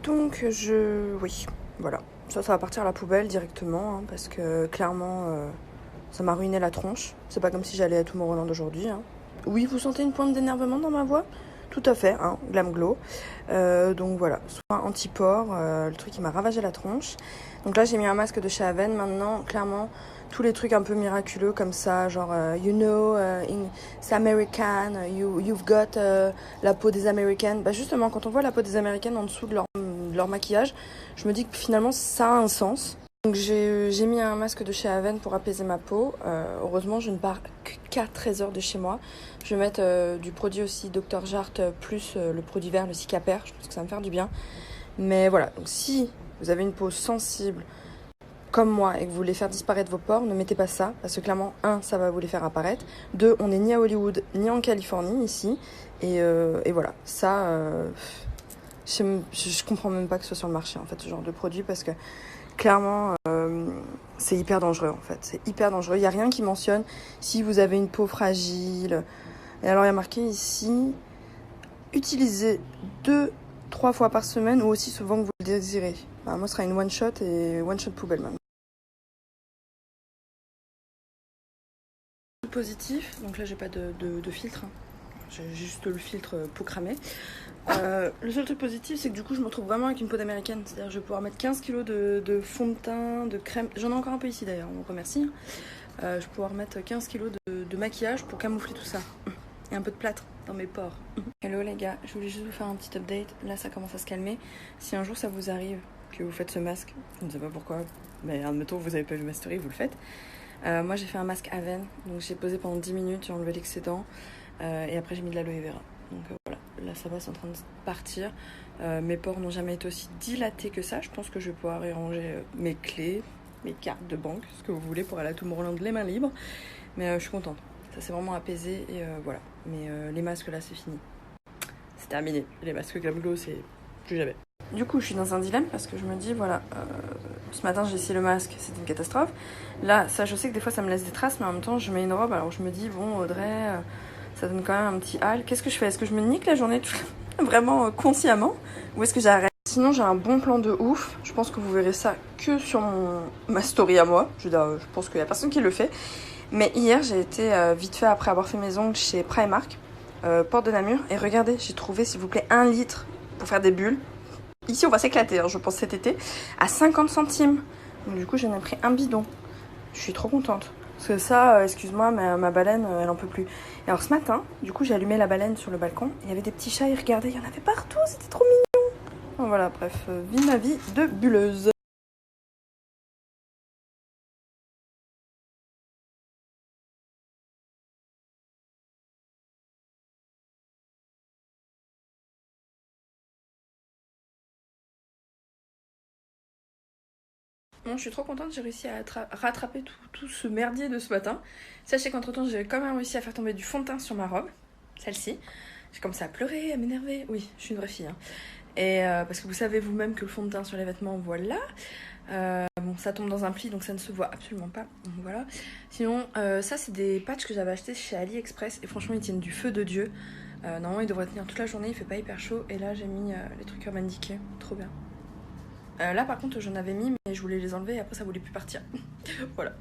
Donc oui, voilà. Ça va partir à la poubelle directement, hein, parce que clairement, ça m'a ruiné la tronche. C'est pas comme si j'allais à Tomorrowland aujourd'hui. Hein. Oui, vous sentez une pointe d'énervement dans ma voix? Tout à fait, hein, Glam Glow. Donc voilà, soin anti-pores, le truc qui m'a ravagé la tronche. Donc là, j'ai mis un masque de chez Aven. Maintenant, clairement, tous les trucs un peu miraculeux comme ça, genre, it's American, you've got la peau des Américaines. Bah justement, quand on voit la peau des Américaines en dessous de leur maquillage, je me dis que finalement, ça a un sens. Donc j'ai mis un masque de chez Aven pour apaiser ma peau. Heureusement, je ne pars qu'à 13h de chez moi. Je vais mettre du produit aussi Dr Jart plus le produit vert, le Cicapair. Je pense que ça va me faire du bien. Mais voilà, donc si vous avez une peau sensible comme moi et que vous voulez faire disparaître vos pores, ne mettez pas ça. Parce que clairement, 1, ça va vous les faire apparaître. 2, on n'est ni à Hollywood ni en Californie ici. Et voilà, ça, je comprends même pas que ce soit sur le marché en fait, ce genre de produit, parce que clairement, c'est hyper dangereux en fait. C'est hyper dangereux. Il n'y a rien qui mentionne si vous avez une peau fragile. Et alors, il y a marqué ici, utilisez 2-3 fois par semaine ou aussi souvent que vous le désirez. Bah, moi, ce sera une one shot et one shot poubelle maintenant. Positif, donc là, j'ai pas de filtre. Hein. J'ai juste le filtre peau cramée. Le seul truc positif, c'est que du coup, je me retrouve vraiment avec une peau d'américaine. C'est-à-dire, je vais pouvoir mettre 15 kg de fond de teint, de crème. J'en ai encore un peu ici d'ailleurs, on remercie. Je vais pouvoir mettre 15 kg de maquillage pour camoufler tout ça. Et un peu de plâtre dans mes pores. Hello les gars, je voulais juste vous faire un petit update. Là, ça commence à se calmer. Si un jour ça vous arrive que vous faites ce masque, je ne sais pas pourquoi, mais admettons vous avez pas vu ma story, vous le faites. Moi, j'ai fait un masque Aven. Donc, j'ai posé pendant 10 minutes, j'ai enlevé l'excédent. Et après, j'ai mis de l'aloe vera. Donc voilà, là ça va, c'est en train de partir. Mes pores n'ont jamais été aussi dilatés que ça. Je pense que je vais pouvoir y ranger mes clés, mes cartes de banque, ce que vous voulez pour aller à Tomorrowland les mains libres. Mais je suis contente. Ça s'est vraiment apaisé et voilà. Mais les masques là, c'est fini. C'est terminé. Les masques Glam Glow, c'est plus jamais. Du coup, je suis dans un dilemme parce que je me dis, voilà, ce matin j'ai essayé le masque, c'était une catastrophe. Là, ça, je sais que des fois ça me laisse des traces, mais en même temps, je mets une robe. Alors je me dis, bon, Audrey, ça donne quand même un petit hal. Qu'est-ce que je fais? Est-ce que je me nique la journée vraiment consciemment, ou est-ce que j'arrête? Sinon, j'ai un bon plan de ouf. Je pense que vous verrez ça que sur ma story à moi. Je pense qu'il y a personne qui le fait. Mais hier, j'ai été vite fait après avoir fait mes ongles chez Primark, porte de Namur. Et regardez, j'ai trouvé, s'il vous plaît, 1 litre pour faire des bulles. Ici, on va s'éclater, hein, je pense, cet été, à 50 centimes. Donc, du coup, j'en ai pris un bidon. Je suis trop contente. Parce que ça, excuse-moi, mais ma baleine, elle en peut plus. Et alors, ce matin, du coup, j'ai allumé la baleine sur le balcon. Il y avait des petits chats, et regardez, il y en avait partout, c'était trop mignon. Donc, voilà, bref, vis ma vie de bulleuse. Bon, je suis trop contente, j'ai réussi à rattraper tout ce merdier de ce matin. Sachez qu'entre temps, j'ai quand même réussi à faire tomber du fond de teint sur ma robe, celle-ci. J'ai commencé à pleurer, à m'énerver. Oui, je suis une vraie fille. Hein. Et parce que vous savez vous-même que le fond de teint sur les vêtements, voilà. Bon, ça tombe dans un pli, donc ça ne se voit absolument pas. Donc voilà. Sinon, ça, c'est des patchs que j'avais achetés chez AliExpress. Et franchement, ils tiennent du feu de Dieu. Normalement, ils devraient tenir toute la journée, il fait pas hyper chaud. Et là, j'ai mis les trucs Urban Decay. Trop bien. Là par contre j'en avais mis mais je voulais les enlever et après ça voulait plus partir. Voilà.